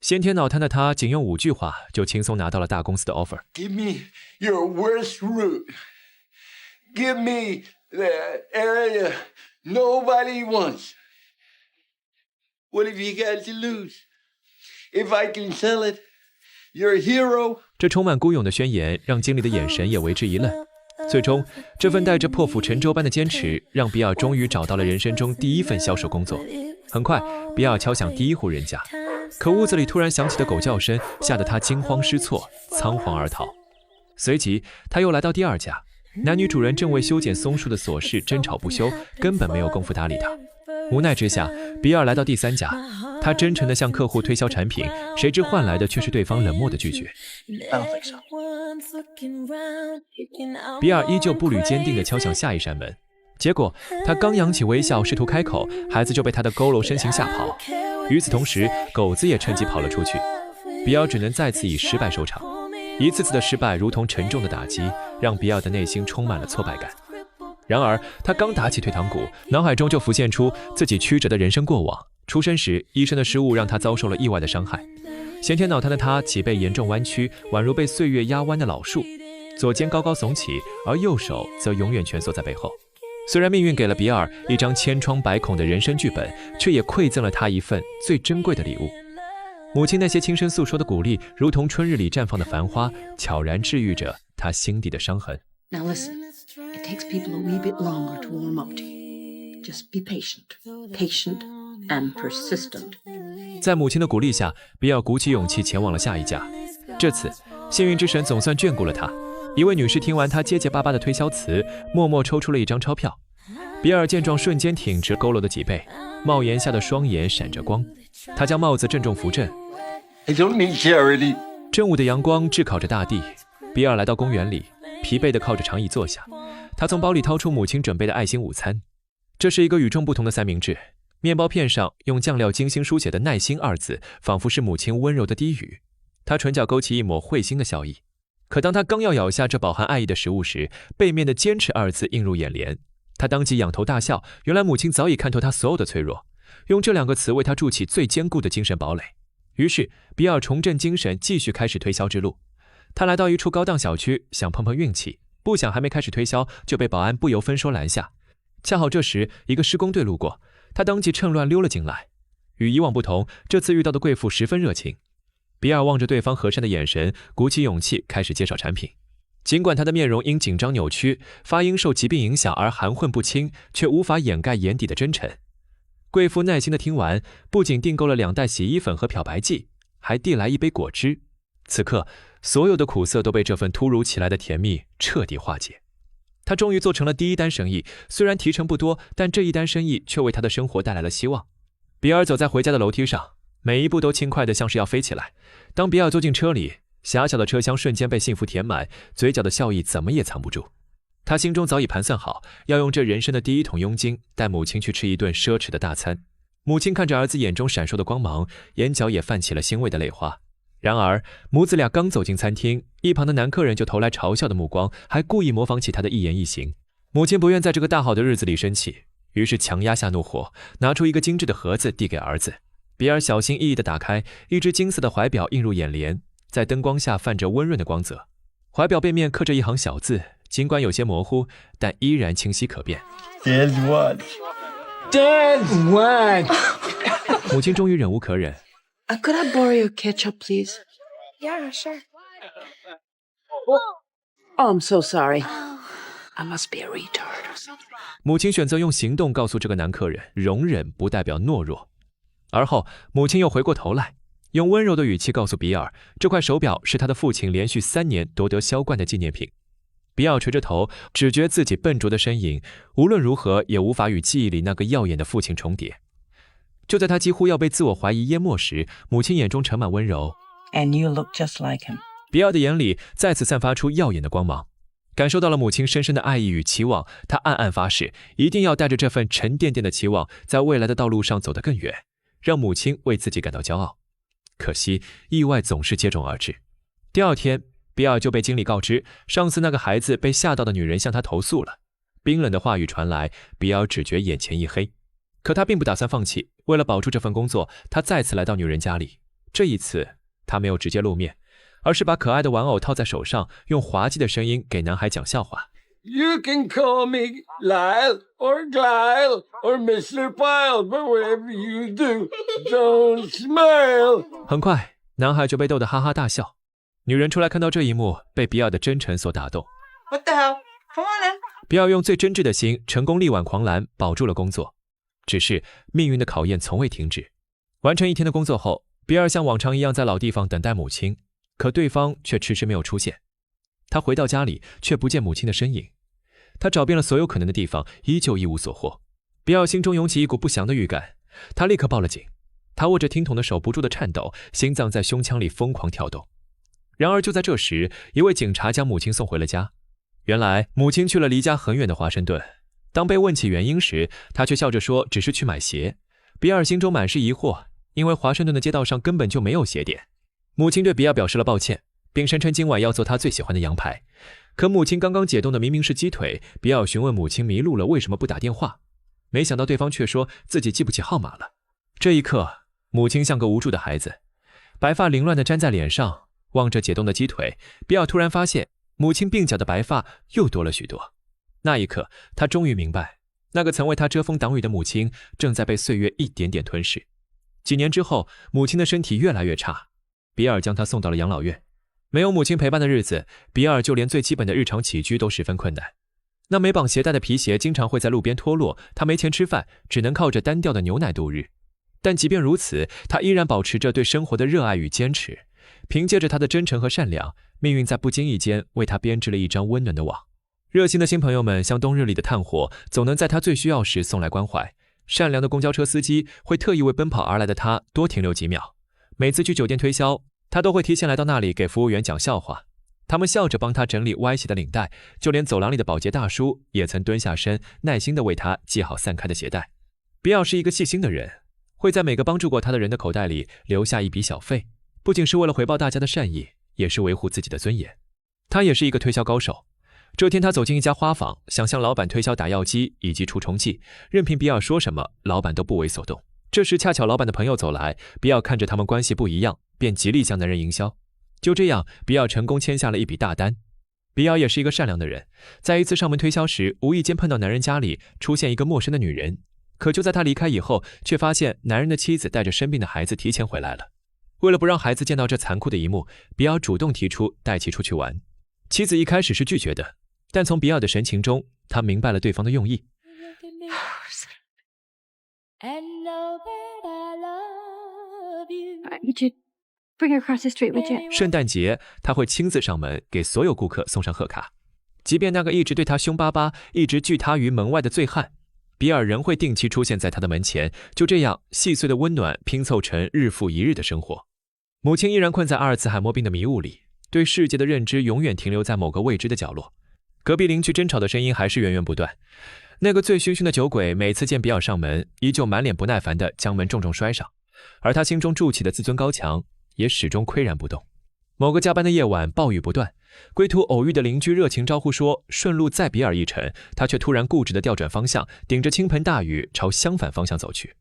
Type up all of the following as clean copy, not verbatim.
先天脑瘫的他仅用5句话就轻松拿到了大公司的 offer。 Give me your worst route. Give me the area nobody wants. What have you got to lose? If I can sell it, you're a hero. 这充满孤勇的宣言让经理的眼神也为之一愣。最终，这份带着破釜沉舟般的坚持，让比尔终于找到了人生中第一份销售工作。很快，比尔敲响第1户人家，可屋子里突然响起的狗叫声，吓得他惊慌失措，仓皇而逃。随即，他又来到第2家，男女主人正为修剪松树的琐事争吵不休，根本没有功夫搭理他。无奈之下，比尔来到第3家，他真诚地向客户推销产品，谁知换来的却是对方冷漠的拒绝。比尔依旧步履坚定地敲响下一扇门，结果他刚扬起微笑试图开口，孩子就被他的佝偻身形吓跑。与此同时，狗子也趁机跑了出去。比尔只能再次以失败收场。一次次的失败如同沉重的打击，让比尔的内心充满了挫败感。然而他刚打起退堂鼓，脑海中就浮现出自己曲折的人生过往。出生时，医生的失误让他遭受了意外的伤害。先天脑瘫的他脊背严重弯曲，宛如被岁月压弯的老树，左肩高高耸起，而右手则永远蜷缩在背后。虽然命运给了比尔一张千疮百孔的人生剧本，却也馈赠了他一份最珍贵的礼物。母亲那些轻声诉说的鼓励，如同春日里绽放的繁花，悄然治愈着他心底的伤痕。 Now listen, it takes people a wee bit longer to warm up to you. Just be patient, patient and persistent. 在母亲的鼓励下，比尔鼓起勇气前往了下一家。这次，幸运之神总算眷顾了他。一位女士听完他结结巴巴的推销词，默默抽出了一张钞票。比尔见状，瞬间挺直佝偻的脊背，帽檐下的双眼闪着光。他将帽子郑重扶正。I don't need charity. 正午的阳光炙烤着大地。比尔来到公园里，疲惫地靠着长椅坐下。他从包里掏出母亲准备的爱心午餐，这是一个与众不同的三明治。面包片上用酱料精心书写的“耐心”2字，仿佛是母亲温柔的低语。他唇角勾起一抹会心的笑意。可当他刚要咬下这饱含爱意的食物时，背面的“坚持”2字映入眼帘。他当即仰头大笑，原来母亲早已看透他所有的脆弱，用这2个词为他筑起最坚固的精神堡垒。于是，比尔重振精神，继续开始推销之路。他来到一处高档小区，想碰碰运气，不想还没开始推销，就被保安不由分说拦下。恰好这时，一个施工队路过，他当即趁乱溜了进来。与以往不同，这次遇到的贵妇十分热情。比尔望着对方和善的眼神，鼓起勇气开始介绍产品。尽管他的面容因紧张扭曲，发音受疾病影响而含混不清，却无法掩盖眼底的真诚。贵妇耐心地听完，不仅订购了2袋洗衣粉和漂白剂，还递来一杯果汁。此刻，所有的苦涩都被这份突如其来的甜蜜彻底化解。他终于做成了第1单生意，虽然提成不多，但这一单生意却为他的生活带来了希望。比尔走在回家的楼梯上，每一步都轻快得像是要飞起来。当比尔坐进车里，狭小的车厢瞬间被幸福填满，嘴角的笑意怎么也藏不住。他心中早已盘算好，要用这人生的第1桶佣金带母亲去吃一顿奢侈的大餐。母亲看着儿子眼中闪烁的光芒，眼角也泛起了欣慰的泪花。然而，母子俩刚走进餐厅，一旁的男客人就投来嘲笑的目光，还故意模仿起他的一言一行。母亲不愿在这个大好的日子里生气，于是强压下怒火，拿出一个精致的盒子递给儿子。比尔小心翼翼地打开，一只金色的怀表映入眼帘，在灯光下泛着温润的光泽。怀表背面刻着一行小字，尽管有些模糊，但依然清晰可辨。Dad's watch. Dad's watch. 母亲终于忍无可忍。Could I borrow your ketchup, please? Yeah, sure. Oh, I'm so sorry. I must be a retard. 母亲选择用行动告诉这个男客人，容忍不代表懦弱。而后，母亲又回过头来，用温柔的语气告诉比尔，这块手表是他的父亲连续3年夺得销冠的纪念品。比尔垂着头，只觉自己笨拙的身影，无论如何也无法与记忆里那个耀眼的父亲重叠。就在他几乎要被自我怀疑淹没时，母亲眼中盛满温柔。And you look just like him. 比尔的眼里再次散发出耀眼的光芒。感受到了母亲深深的爱意与期望，他暗暗发誓，一定要带着这份沉甸甸的期望，在未来的道路上走得更远，让母亲为自己感到骄傲。可惜，意外总是接踵而至。第2天，比尔就被经理告知，上次那个孩子被吓到的女人向他投诉了。冰冷的话语传来，比尔只觉眼前一黑。可他并不打算放弃，为了保住这份工作，他再次来到女人家里。这一次，他没有直接露面，而是把可爱的玩偶套在手上，用滑稽的声音给男孩讲笑话。You can call me Lyle or Glyle or Mr. Pyle, but whatever you do, don't smile. 很快，男孩就被逗得哈哈大笑。女人出来看到这一幕，被比尔的真诚所打动。What the hell? Come on in. 比尔用最真挚的心，成功力挽狂澜，保住了工作。只是命运的考验从未停止。完成一天的工作后，比尔像往常一样在老地方等待母亲，可对方却迟迟没有出现。他回到家里，却不见母亲的身影。他找遍了所有可能的地方，依旧一无所获。比尔心中涌起一股不祥的预感，他立刻报了警。他握着听筒的手不住地颤抖，心脏在胸腔里疯狂跳动。然而就在这时，一位警察将母亲送回了家。原来母亲去了离家很远的华盛顿。当被问起原因时，他却笑着说只是去买鞋。比尔心中满是疑惑，因为华盛顿的街道上根本就没有鞋店。母亲对比尔表示了抱歉，并声称今晚要做他最喜欢的羊排。可母亲刚刚解冻的明明是鸡腿，比尔询问母亲迷路了为什么不打电话，没想到对方却说自己记不起号码了。这一刻，母亲像个无助的孩子，白发凌乱地粘在脸上，望着解冻的鸡腿，比尔突然发现母亲鬓角的白发又多了许多。那一刻，他终于明白，那个曾为他遮风挡雨的母亲正在被岁月一点点吞噬。几年之后，母亲的身体越来越差，比尔将她送到了养老院。没有母亲陪伴的日子，比尔就连最基本的日常起居都十分困难。那没绑鞋带的皮鞋经常会在路边脱落，他没钱吃饭，只能靠着单调的牛奶度日。但即便如此，他依然保持着对生活的热爱与坚持。凭借着他的真诚和善良，命运在不经意间为他编织了一张温暖的网。热心的新朋友们像冬日里的炭火，总能在他最需要时送来关怀。善良的公交车司机会特意为奔跑而来的他多停留几秒。每次去酒店推销，他都会提前来到那里给服务员讲笑话。他们笑着帮他整理歪斜的领带，就连走廊里的保洁大叔也曾蹲下身，耐心地为他系好散开的鞋带。比尔是一个细心的人，会在每个帮助过他的人的口袋里留下一笔小费，不仅是为了回报大家的善意，也是维护自己的尊严。他也是一个推销高手。这天他走进一家花坊，想向老板推销打药机以及除虫剂，任凭比尔说什么，老板都不为所动。这时恰巧老板的朋友走来，比尔看着他们关系不一样，便极力向男人营销。就这样，比尔成功签下了一笔大单。比尔也是一个善良的人，在一次上门推销时，无意间碰到男人家里出现一个陌生的女人，可就在他离开以后，却发现男人的妻子带着生病的孩子提前回来了。为了不让孩子见到这残酷的一幕，比尔主动提出带其出去玩。妻子一开始是拒绝的，但从比尔的神情中，他明白了对方的用意。Would you bring her across the street, would you? 圣诞节，他会亲自上门给所有顾客送上贺卡，即便那个一直对他凶巴巴、一直拒他于门外的醉汉，比尔仍会定期出现在他的门前。就这样，细碎的温暖拼凑成日复一日的生活。母亲依然困在阿尔茨海默病的迷雾里，对世界的认知永远停留在某个未知的角落。隔壁邻居争吵的声音还是源源不断。那个醉醺醺的酒鬼每次见比尔上门，依旧满脸不耐烦地将门重重摔上，而他心中筑起的自尊高墙也始终岿然不动。某个加班的夜晚，暴雨不断，归途偶遇的邻居热情招呼说顺路载比尔一程，他却突然固执地调转方向，顶着倾盆大雨朝相反方向走去。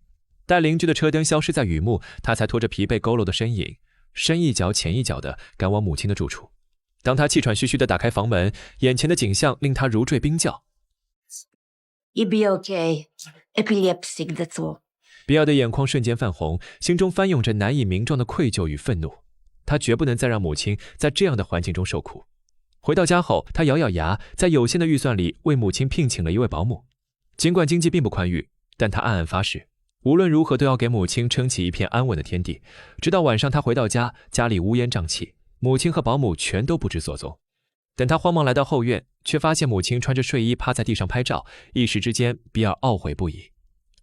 待邻居的车灯消失在雨幕，他才拖着疲惫佝偻的身影，深一脚浅一脚地赶往母亲的住处。当他气喘吁吁地打开房门，眼前的景象令他如坠冰窖。You'll be okay. Epilepsy, that's all. 比尔的眼眶瞬间泛红，心中翻涌着难以名状的愧疚与愤怒。他绝不能再让母亲在这样的环境中受苦。回到家后，他咬咬牙，在有限的预算里为母亲聘请了一位保姆。尽管经济并不宽裕，但他暗暗发誓，无论如何都要给母亲撑起一片安稳的天地。直到晚上他回到家，家里乌烟瘴气，母亲和保姆全都不知所踪。等他慌忙来到后院，却发现母亲穿着睡衣趴在地上拍照，一时之间比尔懊悔不已。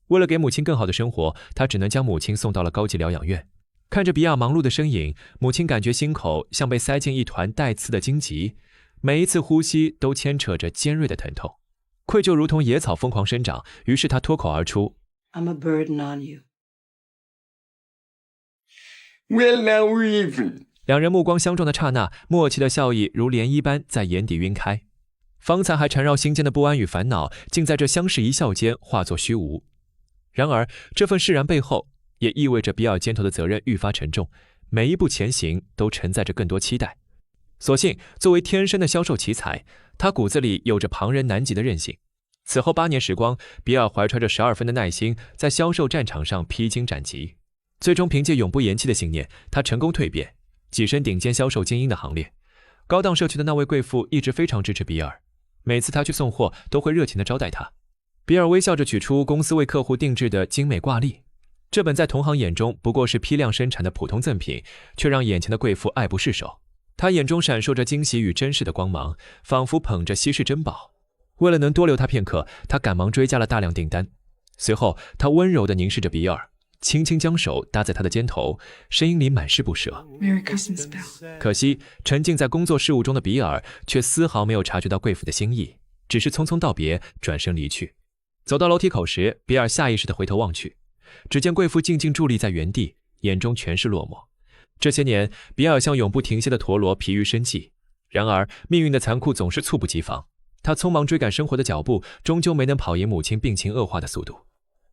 为了给母亲更好的生活，他只能将母亲送到了高级疗养院。看着比尔忙碌的身影，母亲感觉心口像被塞进一团带刺的荆棘，每一次呼吸都牵扯着尖锐的疼痛。愧疚如同野草疯狂生长，于是他脱口而出 I'm a burden on you. Well, now we're even. 两人目光相撞的刹那，默契的笑意如涟漪般在眼底晕开。方才还缠绕心间的不安与烦恼，竟在这相视一笑间化作虚无。然而，这份释然背后，也意味着比尔肩头的责任愈发沉重。每一步前行都承载着更多期待。所幸，作为天生的销售奇才，他骨子里有着旁人难及的韧性。此后8年时光，比尔怀揣着12分的耐心，在销售战场上披荆斩棘，最终凭借永不言弃的信念，他成功蜕变，跻身顶尖销售精英的行列。高档社区的那位贵妇一直非常支持比尔，每次他去送货，都会热情地招待他。比尔微笑着取出公司为客户定制的精美挂历，这本在同行眼中不过是批量生产的普通赠品，却让眼前的贵妇爱不释手。他眼中闪烁着惊喜与珍视的光芒，仿佛捧着稀世珍宝。为了能多留他片刻，他赶忙追加了大量订单。随后，他温柔地凝视着比尔，轻轻将手搭在他的肩头，声音里满是不舍。Merry Christmas, Bill。可惜，沉浸在工作事务中的比尔却丝毫没有察觉到贵妇的心意，只是匆匆道别，转身离去。走到楼梯口时，比尔下意识地回头望去，只见贵妇静静伫立在原地，眼中全是落寞。这些年，比尔像永不停歇的陀螺，疲于生计。然而，命运的残酷总是猝不及防。他匆忙追赶生活的脚步，终究没能跑赢母亲病情恶化的速度。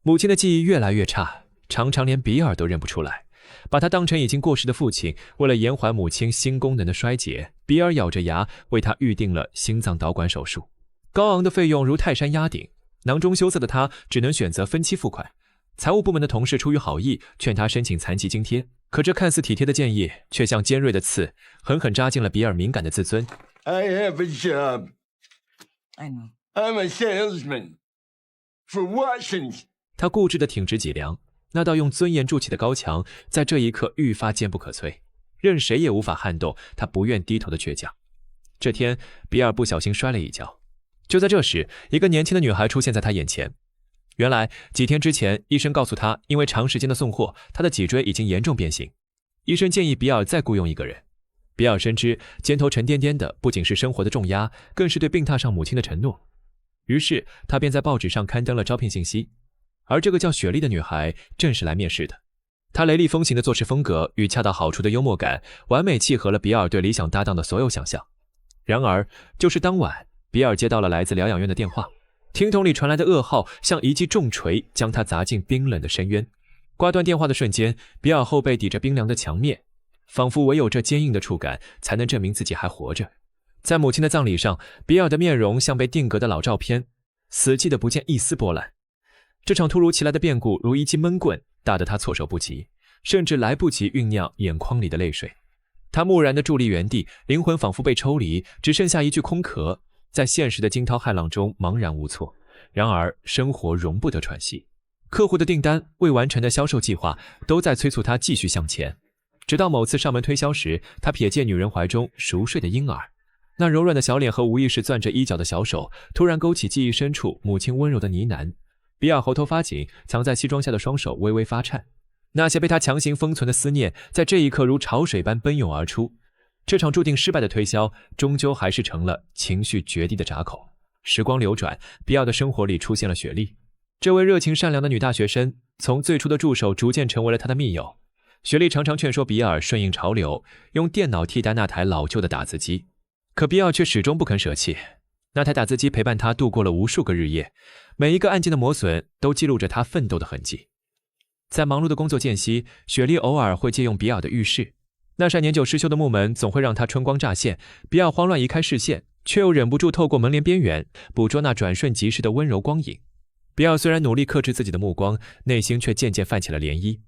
母亲的记忆越来越差，常常连比尔都认不出来，把他当成已经过世的父亲。为了延缓母亲心功能的衰竭，比尔咬着牙为他预定了心脏导管手术。高昂的费用如泰山压顶，囊中羞涩的他只能选择分期付款。财务部门的同事出于好意，劝他申请残疾津贴，可这看似体贴的建议，却像尖锐的刺，狠狠扎进了比尔敏感的自尊。 I have a job. I know. I'm a salesman for Watsons. 他固执地挺直脊梁，那道用尊严筑起的高墙，在这一刻愈发坚不可摧，任谁也无法撼动他不愿低头的倔强。这天，比尔不小心摔了一跤。就在这时，一个年轻的女孩出现在他眼前。原来几天之前，医生告诉他，因为长时间的送货，他的脊椎已经严重变形。医生建议比尔再雇佣一个人。比尔深知肩头沉甸甸的不仅是生活的重压，更是对病榻上母亲的承诺。于是他便在报纸上刊登了招聘信息。而这个叫雪莉的女孩正是来面试的。她雷厉风行的做事风格与恰到好处的幽默感，完美契合了比尔对理想搭档的所有想象。然而，就是当晚，比尔接到了来自疗养院的电话，听筒里传来的噩耗像一记重锤，将他砸进冰冷的深渊。挂断电话的瞬间，比尔后背抵着冰凉的墙面，仿佛唯有这坚硬的触感才能证明自己还活着。在母亲的葬礼上，比尔的面容像被定格的老照片，死寂的不见一丝波澜。这场突如其来的变故如一记闷棍，大得他措手不及，甚至来不及酝酿眼眶里的泪水。他木然地伫立原地，灵魂仿佛被抽离，只剩下一具空壳，在现实的惊涛骇浪中茫然无措。然而生活容不得喘息，客户的订单、未完成的销售计划都在催促他继续向前。直到某次上门推销时，他瞥见女人怀中熟睡的婴儿，那柔软的小脸和无意识攥着衣角的小手，突然勾起记忆深处母亲温柔的呢喃。比尔喉头发紧，藏在西装下的双手微微发颤。那些被他强行封存的思念，在这一刻如潮水般奔涌而出。这场注定失败的推销，终究还是成了情绪决堤的闸口。时光流转，比尔的生活里出现了雪莉，这位热情善良的女大学生，从最初的助手逐渐成为了他的密友。雪莉常常劝说比尔顺应潮流，用电脑替代那台老旧的打字机，可比尔却始终不肯舍弃。那台打字机陪伴他度过了无数个日夜，每一个按键的磨损都记录着他奋斗的痕迹。在忙碌的工作间隙，雪莉偶尔会借用比尔的浴室，那扇年久失修的木门总会让他春光乍现。比尔慌乱移开视线，却又忍不住透过门帘边缘捕捉那转瞬即逝的温柔光影。比尔虽然努力克制自己的目光，内心却渐渐泛起了涟漪。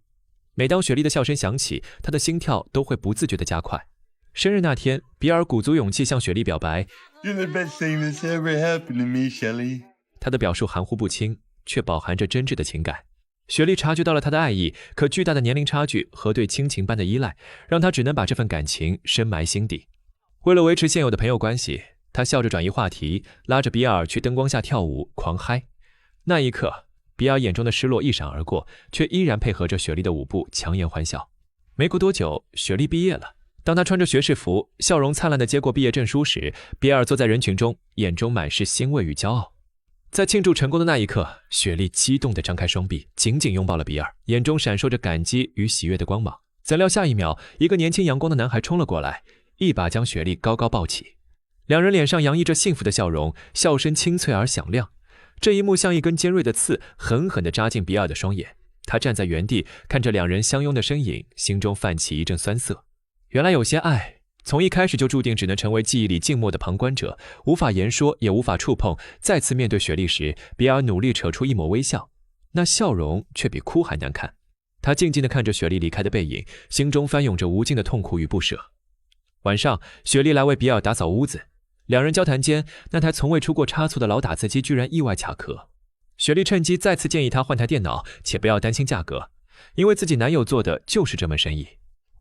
每当雪莉的笑声响起，他的心跳都会不自觉地加快。生日那天，比尔鼓足勇气向雪莉表白 You're the best thing that's ever happened to me, Shelley. 他的表述含糊不清，却饱含着真挚的情感。雪莉察觉到了他的爱意，可巨大的年龄差距和对亲情般的依赖，让他只能把这份感情深埋心底。为了维持现有的朋友关系，他笑着转移话题，拉着比尔去灯光下跳舞狂嗨。那一刻，比尔眼中的失落一闪而过，却依然配合着雪莉的舞步强颜欢笑。没过多久，雪莉毕业了。当他穿着学士服，笑容灿烂地接过毕业证书时，比尔坐在人群中，眼中满是欣慰与骄傲。在庆祝成功的那一刻，雪莉激动地张开双臂，紧紧拥抱了比尔，眼中闪烁着感激与喜悦的光芒。怎料下一秒，一个年轻阳光的男孩冲了过来，一把将雪莉高高抱起。两人脸上洋溢着幸福的笑容，笑声清脆而响亮。这一幕像一根尖锐的刺，狠狠地扎进比尔的双眼。他站在原地，看着两人相拥的身影，心中泛起一阵酸涩。原来有些爱，从一开始就注定只能成为记忆里静默的旁观者，无法言说，也无法触碰。再次面对雪莉时，比尔努力扯出一抹微笑，那笑容却比哭还难看。他静静地看着雪莉离开的背影，心中翻涌着无尽的痛苦与不舍。晚上，雪莉来为比尔打扫屋子，两人交谈间，那台从未出过差错的老打字机居然意外卡壳。雪莉趁机再次建议他换台电脑，且不要担心价格，因为自己男友做的就是这门生意。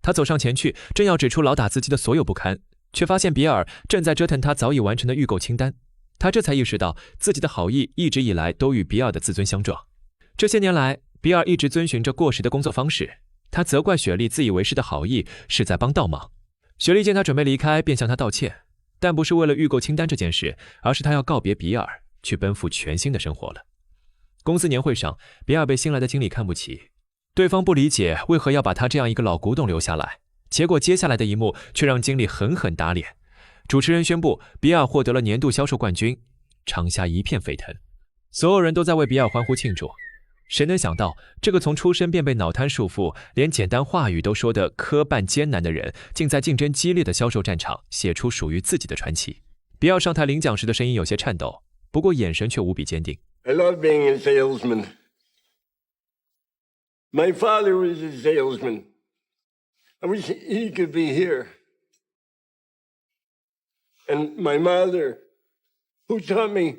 他走上前去，正要指出老打字机的所有不堪，却发现比尔正在折腾他早已完成的预购清单。他这才意识到自己的好意一直以来都与比尔的自尊相撞。这些年来，比尔一直遵循着过时的工作方式，他责怪雪莉自以为是的好意是在帮倒忙。雪莉见他准备离开，便向他道歉，但不是为了预购清单这件事，而是他要告别比尔，去奔赴全新的生活了。公司年会上，比尔被新来的经理看不起，对方不理解为何要把他这样一个老古董留下来，结果接下来的一幕却让经理狠狠打脸。主持人宣布比尔获得了年度销售冠军，场下一片沸腾，所有人都在为比尔欢呼庆祝。谁能想到，这个从出生便被脑瘫束缚，连简单话语都说得磕绊艰难的人，竟在竞争激烈的销售战场写出属于自己的传奇。比尔上台领奖时的声音有些颤抖，不过眼神却无比坚定。I love being a salesman. My father was a salesman. I wish he could be here. And my mother, who taught me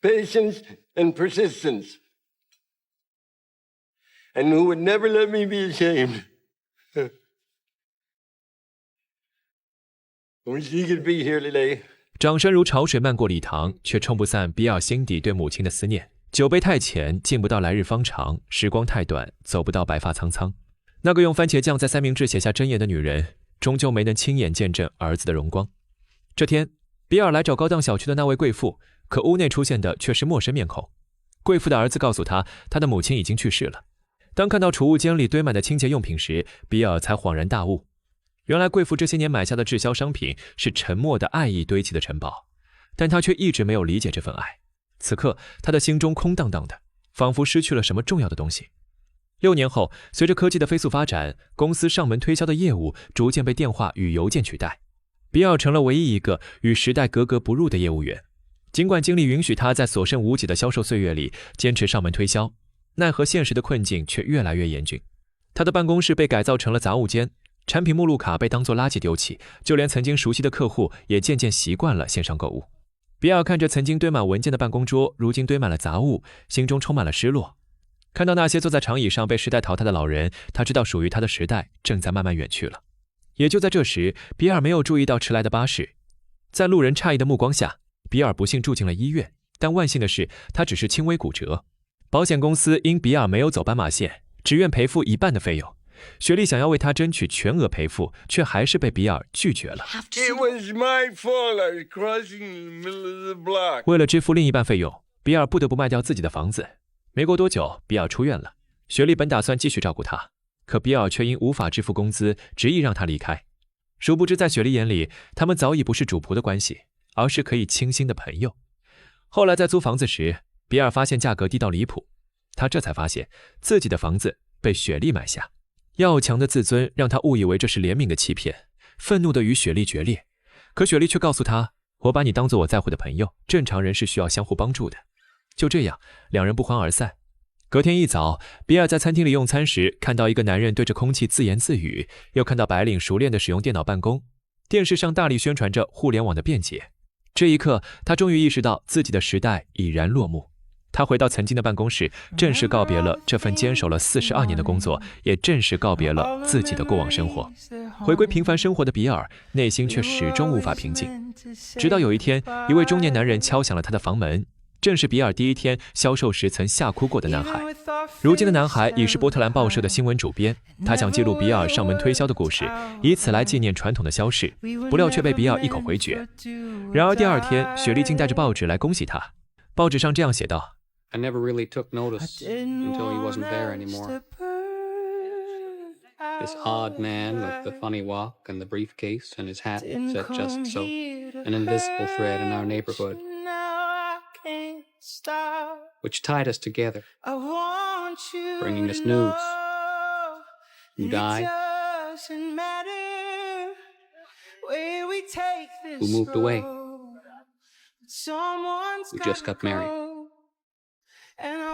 patience and persistence, and who would never let me be ashamed. I wish he could be here today. 掌声如潮水漫过礼堂，却冲不散比尔心底对母亲的思念。酒杯太浅，敬不到来日方长；时光太短，走不到白发苍苍。那个用番茄酱在三明治写下箴言的女人，终究没能亲眼见证儿子的荣光。这天，比尔来找高档小区的那位贵妇，可屋内出现的却是陌生面孔。贵妇的儿子告诉他，他的母亲已经去世了。当看到储物间里堆满的清洁用品时，比尔才恍然大悟。原来贵妇这些年买下的滞销商品是沉默的爱意堆砌的城堡，但他却一直没有理解这份爱。此刻他的心中空荡荡的，仿佛失去了什么重要的东西。6年后，随着科技的飞速发展，公司上门推销的业务逐渐被电话与邮件取代，比尔成了唯一一个与时代格格不入的业务员。尽管经理允许他在所剩无几的销售岁月里坚持上门推销，奈何现实的困境却越来越严峻。他的办公室被改造成了杂物间，产品目录卡被当作垃圾丢弃，就连曾经熟悉的客户也渐渐习惯了线上购物。比尔看着曾经堆满文件的办公桌，如今堆满了杂物，心中充满了失落。看到那些坐在长椅上被时代淘汰的老人，他知道属于他的时代正在慢慢远去了。也就在这时，比尔没有注意到迟来的巴士。在路人诧异的目光下，比尔不幸住进了医院，但万幸的是，他只是轻微骨折。保险公司因比尔没有走斑马线，只愿赔付1半的费用。雪莉想要为他争取全额赔付，却还是被比尔拒绝了。It was my fault. I was crossing in the middle of the block. 为了支付另一半费用，比尔不得不卖掉自己的房子。没过多久，比尔出院了。雪莉本打算继续照顾他，可比尔却因无法支付工资，执意让他离开。殊不知，在雪莉眼里，他们早已不是主仆的关系，而是可以倾心的朋友。后来在租房子时，比尔发现价格低到离谱，他这才发现自己的房子被雪莉买下。要强的自尊让他误以为这是怜悯的欺骗，愤怒地与雪莉决裂。可雪莉却告诉他，我把你当作我在乎的朋友，正常人是需要相互帮助的。就这样，两人不欢而散。隔天一早，比尔在餐厅里用餐时，看到一个男人对着空气自言自语，又看到白领熟练地使用电脑办公，电视上大力宣传着互联网的便捷。这一刻，他终于意识到自己的时代已然落幕。他回到曾经的办公室，正式告别了这份坚守了42年的工作，也正式告别了自己的过往生活。回归平凡生活的比尔，内心却始终无法平静。直到有一天，一位中年男人敲响了他的房门，正是比尔第一天销售时曾吓哭过的男孩。如今的男孩已是波特兰报社的新闻主编，他想记录比尔上门推销的故事，以此来纪念传统的销事，不料却被比尔一口回绝。然而第二天，雪莉竟带着报纸来恭喜他。报纸上这样写道：I never really took notice until he wasn't there anymore. This odd man with the funny walk and the briefcase and his hat said just so, an invisible thread in our neighborhood, which tied us together. bringing us news. Who died? Who moved away? We just got married.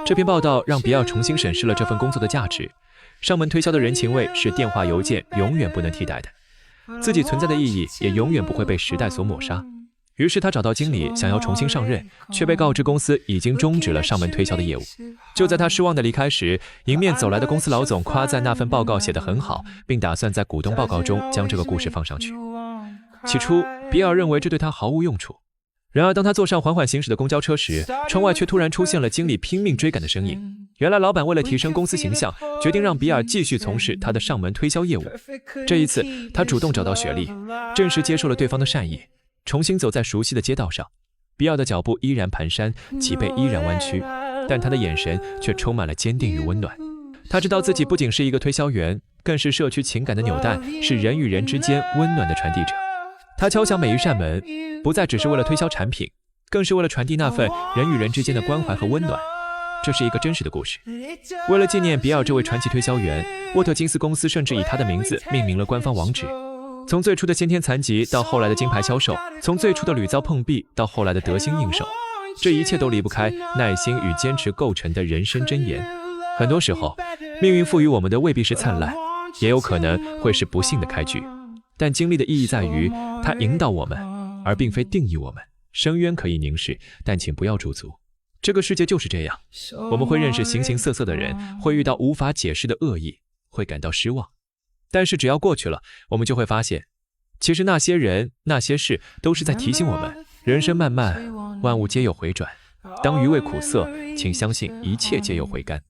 这篇报道让比尔重新审视了这份工作的价值。上门推销的人情味是电话邮件永远不能替代的，自己存在的意义也永远不会被时代所抹杀。于是他找到经理，想要重新上任，却被告知公司已经终止了上门推销的业务。就在他失望的离开时，迎面走来的公司老总夸赞那份报告写得很好，并打算在股东报告中将这个故事放上去。起初，比尔认为这对他毫无用处。然而，当他坐上缓缓行驶的公交车时，窗外却突然出现了经理拼命追赶的身影。原来，老板为了提升公司形象，决定让比尔继续从事他的上门推销业务。这一次，他主动找到雪莉，正式接受了对方的善意，重新走在熟悉的街道上。比尔的脚步依然蹒跚，脊背依然弯曲，但他的眼神却充满了坚定与温暖。他知道自己不仅是一个推销员，更是社区情感的纽带，是人与人之间温暖的传递者。他敲响每一扇门，不再只是为了推销产品，更是为了传递那份人与人之间的关怀和温暖。这是一个真实的故事。为了纪念比尔这位传奇推销员，沃特金斯公司甚至以他的名字命名了官方网址。从最初的先天残疾到后来的金牌销售，从最初的屡遭碰壁到后来的得心应手，这一切都离不开耐心与坚持构成的人生箴言。很多时候，命运赋予我们的未必是灿烂，也有可能会是不幸的开局。但经历的意义在于，它引导我们，而并非定义我们。深渊可以凝视，但请不要驻足。这个世界就是这样，我们会认识形形色色的人，会遇到无法解释的恶意，会感到失望。但是只要过去了，我们就会发现，其实那些人、那些事都是在提醒我们，人生漫漫，万物皆有回转。当余味苦涩，请相信一切皆有回甘。